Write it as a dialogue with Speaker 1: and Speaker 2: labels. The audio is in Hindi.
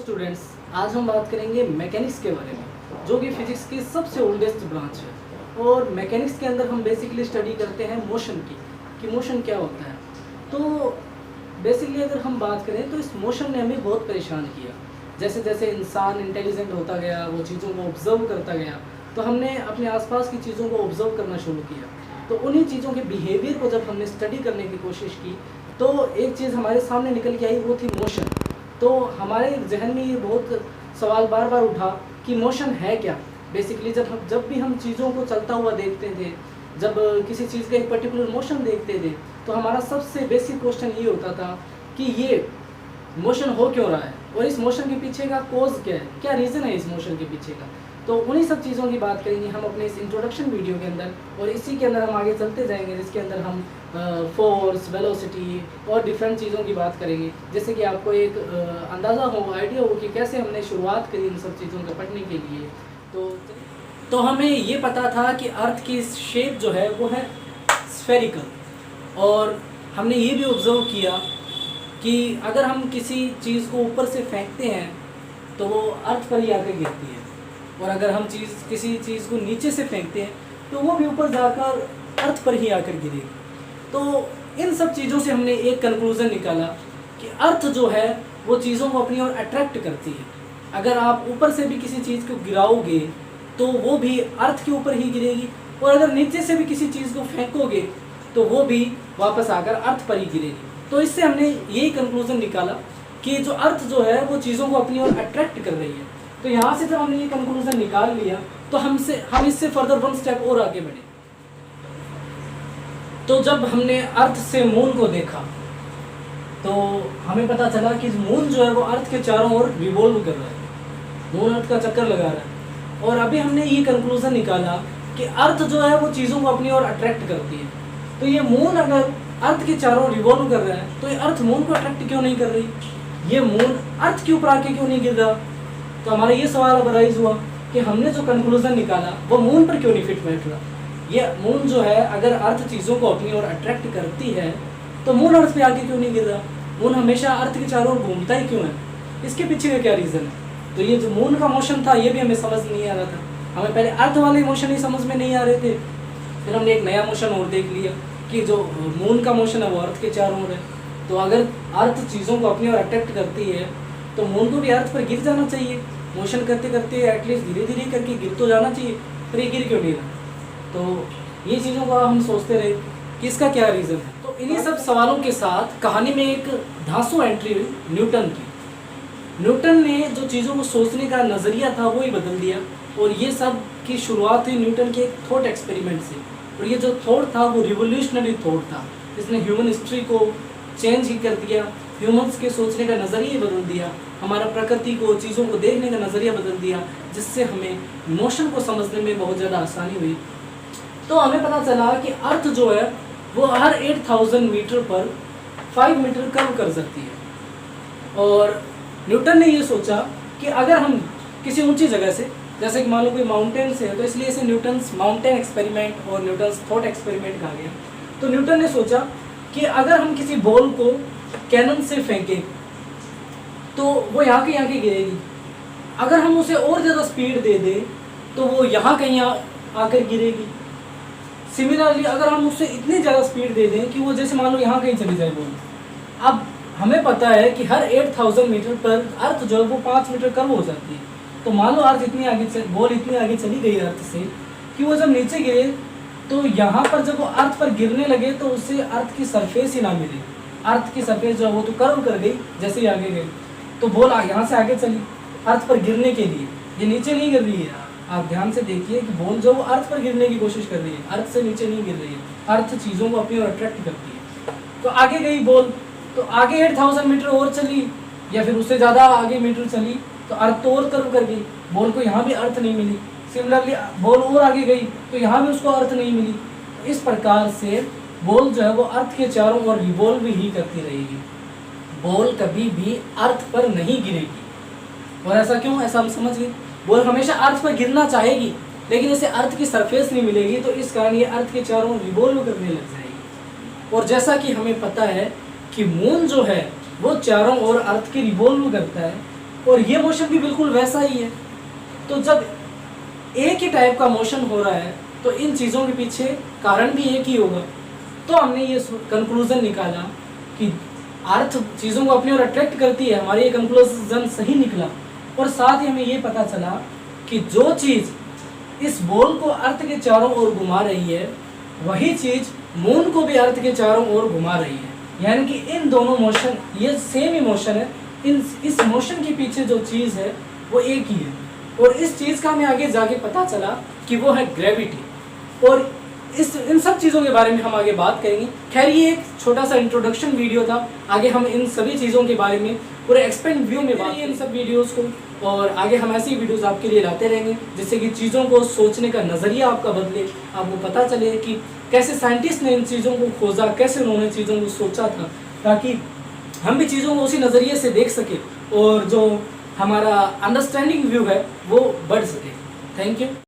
Speaker 1: स्टूडेंट्स, आज हम बात करेंगे मैकेनिक्स के बारे में, जो कि फिजिक्स की सबसे ओल्डेस्ट ब्रांच है। और मैकेनिक्स के अंदर हम बेसिकली स्टडी करते हैं मोशन की, कि मोशन क्या होता है। तो बेसिकली अगर हम बात करें तो इस मोशन ने हमें बहुत परेशान किया। जैसे जैसे इंसान इंटेलिजेंट होता गया, वो चीज़ों को ऑब्जर्व करता गया, तो हमने अपने आसपास की चीज़ों को ऑब्जर्व करना शुरू किया। तो उन्हीं चीज़ों के बिहेवियर को जब हमने स्टडी करने की कोशिश की तो एक चीज़ हमारे सामने निकल के आई, वो थी मोशन। तो हमारे जहन में ये बहुत सवाल बार बार उठा कि मोशन है क्या। बेसिकली जब भी हम चीज़ों को चलता हुआ देखते थे, जब किसी चीज़ का एक पर्टिकुलर मोशन देखते थे, तो हमारा सबसे बेसिक क्वेश्चन ये होता था कि ये मोशन हो क्यों रहा है और इस मोशन के पीछे का कोज क्या है, क्या रीज़न है इस मोशन के पीछे का। तो उन्हीं सब चीज़ों की बात करेंगे हम अपने इस इंट्रोडक्शन वीडियो के अंदर, और इसी के अंदर हम आगे चलते जाएंगे, जिसके अंदर हम फोर्स, वेलोसिटी और डिफरेंट चीज़ों की बात करेंगे, जैसे कि आपको एक अंदाज़ा हो, आइडिया हो कि कैसे हमने शुरुआत करी इन सब चीज़ों को पढ़ने के लिए। तो हमें ये पता था कि अर्थ की शेप जो है वो है स्फेरिकल, और हमने ये भी ऑब्जर्व किया कि अगर हम किसी चीज़ को ऊपर से फेंकते हैं तो वो अर्थ पर ही आकर गिरती है, और अगर हम किसी चीज़ को नीचे से फेंकते हैं तो वो भी ऊपर जाकर अर्थ पर ही आकर गिरेगी। तो इन सब चीज़ों से हमने एक कंक्लूज़न निकाला कि अर्थ जो है वो चीज़ों को अपनी ओर अट्रैक्ट करती है। अगर आप ऊपर से भी किसी चीज़ को गिराओगे तो वो भी अर्थ के ऊपर ही गिरेगी, और अगर नीचे से भी किसी चीज़ को फेंकोगे तो वो भी वापस आकर अर्थ पर ही गिरेगी। तो इससे हमने यही कंक्लूज़न निकाला कि जो अर्थ जो है वो चीज़ों को अपनी ओर अट्रैक्ट कर रही है। तो यहाँ से जब हमने ये कंक्लूज़न निकाल लिया तो हम इससे फर्दर वन स्टेप और आगे बढ़े। तो जब हमने अर्थ से मून को देखा तो हमें पता चला कि मून जो है वो अर्थ के चारों ओर रिवॉल्व कर रहा है, मून अर्थ का चक्कर लगा रहा है। और अभी हमने ये कंक्लूज़न निकाला कि अर्थ जो है वो चीज़ों को अपनी ओर अट्रैक्ट करती है। तो ये मून अगर अर्थ के चारों रिवॉल्व कर रहा है तो ये अर्थ मून को अट्रैक्ट क्यों नहीं कर रही, ये मून अर्थ के ऊपर आके क्यों नहीं गिर रहा। तो हमारा ये सवाल अब अराइज हुआ कि हमने जो कंक्लूज़न निकाला वो मून पर क्यों नहीं फिट बैठ रहा। ये मून जो है अगर अर्थ चीज़ों को अपनी ओर अट्रैक्ट करती है तो मून अर्थ पे आके क्यों नहीं गिर रहा, मून हमेशा अर्थ के चारों ओर घूमता ही क्यों है, इसके पीछे का क्या रीज़न है। तो ये जो मून का मोशन था ये भी हमें समझ नहीं आ रहा था, हमें पहले अर्थ वाले मोशन ही समझ में नहीं आ रहे थे। फिर हमने एक नया मोशन और देख लिया कि जो मून का मोशन है वो अर्थ के चारों ओर है। तो अगर अर्थ चीज़ों को अपनी ओर अट्रैक्ट करती है तो मून को भी अर्थ पर गिर जाना चाहिए, मोशन करते करते एटलीस्ट धीरे धीरे करके गिर तो जाना चाहिए, पर ये गिर क्यों नहीं रहा। तो ये चीज़ों का हम सोचते रहे कि इसका क्या रीज़न है। तो इन्हीं सब सवालों के साथ कहानी में एक धांसू एंट्री हुई न्यूटन की। न्यूटन ने जो चीज़ों को सोचने का नज़रिया था वो ही बदल दिया, और ये सब की शुरुआत हुई न्यूटन के एक थॉट एक्सपेरिमेंट से। और ये जो थॉट था वो रिवोल्यूशनरी थॉट था, इसने ह्यूमन हिस्ट्री को चेंज ही कर दिया, ह्यूमंस के सोचने का नज़रिया ही बदल दिया, हमारा प्रकृति को, चीज़ों को देखने का नज़रिया बदल दिया, जिससे हमें मोशन को समझने में बहुत ज़्यादा आसानी हुई। तो हमें पता चला कि अर्थ जो है वो हर 8000 मीटर पर 5 मीटर कर्व कर सकती है। और न्यूटन ने ये सोचा कि अगर हम किसी ऊंची जगह से, जैसे कि मान लो कोई माउंटेन से है, तो इसलिए इसे न्यूटन्स माउंटेन एक्सपेरिमेंट और न्यूटन्स थॉट एक्सपेरिमेंट कहा गया। तो न्यूटन ने सोचा कि अगर हम किसी बॉल को कैनन से फेंकें तो वो यहाँ के गिरेगी, अगर हम उसे और ज़्यादा स्पीड दे दें तो वो यहाँ कहीं आकर गिरेगी। सिमिलरली अगर हम उससे इतनी ज़्यादा स्पीड दे दें कि वो जैसे मान लो यहाँ कहीं चली जाए बॉल। अब हमें पता है कि हर 8000 मीटर पर अर्थ जो है वो 5 मीटर कम हो जाती है। तो मान लो अर्थ बॉल इतनी आगे चली गई अर्थ से कि वो जब नीचे गिरे तो यहाँ पर जब वो अर्थ पर गिरने लगे तो उससे अर्थ की सरफेस ही ना मिली, अर्थ की सरफेस जो है वो तो कर्व कर गई जैसे ही आगे गई। तो बॉल यहाँ से आगे चली अर्थ पर गिरने के लिए, ये नीचे नहीं गिर रही है। आप ध्यान से देखिए कि बॉल जो अर्थ पर गिरने की कोशिश कर रही है, अर्थ से नीचे नहीं गिर रही है, अर्थ चीज़ों को अपनी ओर अट्रैक्ट करती है। तो आगे गई बॉल, तो आगे 8000 मीटर और चली या फिर उससे ज़्यादा आगे मीटर चली तो अर्थ तो और कर्व कर गई, बॉल को यहाँ भी अर्थ नहीं मिली। सिमिलरली बॉल और आगे गई तो यहाँ भी उसको अर्थ नहीं मिली। तो इस प्रकार से बॉल जो है वो अर्थ के चारों ओर रिवॉल्व ही करती रहेगी, बॉल कभी भी अर्थ पर नहीं गिरेगी। और ऐसा क्यों, ऐसा हम समझ गए, बॉल हमेशा अर्थ पर गिरना चाहेगी लेकिन इसे अर्थ की सरफेस नहीं मिलेगी, तो इस कारण ये अर्थ के चारों ओर रिवॉल्व करने लग जाएगी। और जैसा कि हमें पता है कि मून जो है वो चारों ओर अर्थ के रिवॉल्व करता है, और ये मोशन भी बिल्कुल वैसा ही है। तो जब एक ही टाइप का मोशन हो रहा है तो इन चीज़ों के पीछे कारण भी एक ही होगा। तो हमने ये कंक्लूजन निकाला कि अर्थ चीज़ों को अपनी ओर अट्रैक्ट करती है, हमारी ये कंक्लूजन सही निकला। और साथ ही हमें ये पता चला कि जो चीज़ इस बॉल को अर्थ के चारों ओर घुमा रही है वही चीज़ मून को भी अर्थ के चारों ओर घुमा रही है। यानी कि इन दोनों मोशन, ये सेम ही मोशन है, इस मोशन के पीछे जो चीज़ है वो एक ही है। और इस चीज़ का हमें आगे जाके पता चला कि वो है ग्रेविटी। और इन सब चीज़ों के बारे में हम आगे बात करेंगे। खैर ये एक छोटा सा इंट्रोडक्शन वीडियो था, आगे हम इन सभी चीज़ों के बारे में पूरे एक्सपेंड व्यू में बात करेंगे इन सब वीडियोस को। और आगे हम ऐसी वीडियोस आपके लिए लाते रहेंगे जिससे कि चीज़ों को सोचने का नज़रिया आपका बदले, आपको पता चले कि कैसे साइंटिस्ट ने इन चीज़ों को खोजा, कैसे उन्होंने चीज़ों को सोचा था, ताकि हम भी चीज़ों को उसी नज़रिए से देख सके और जो हमारा अंडरस्टैंडिंग व्यू है वो बढ़ सके। Thank you.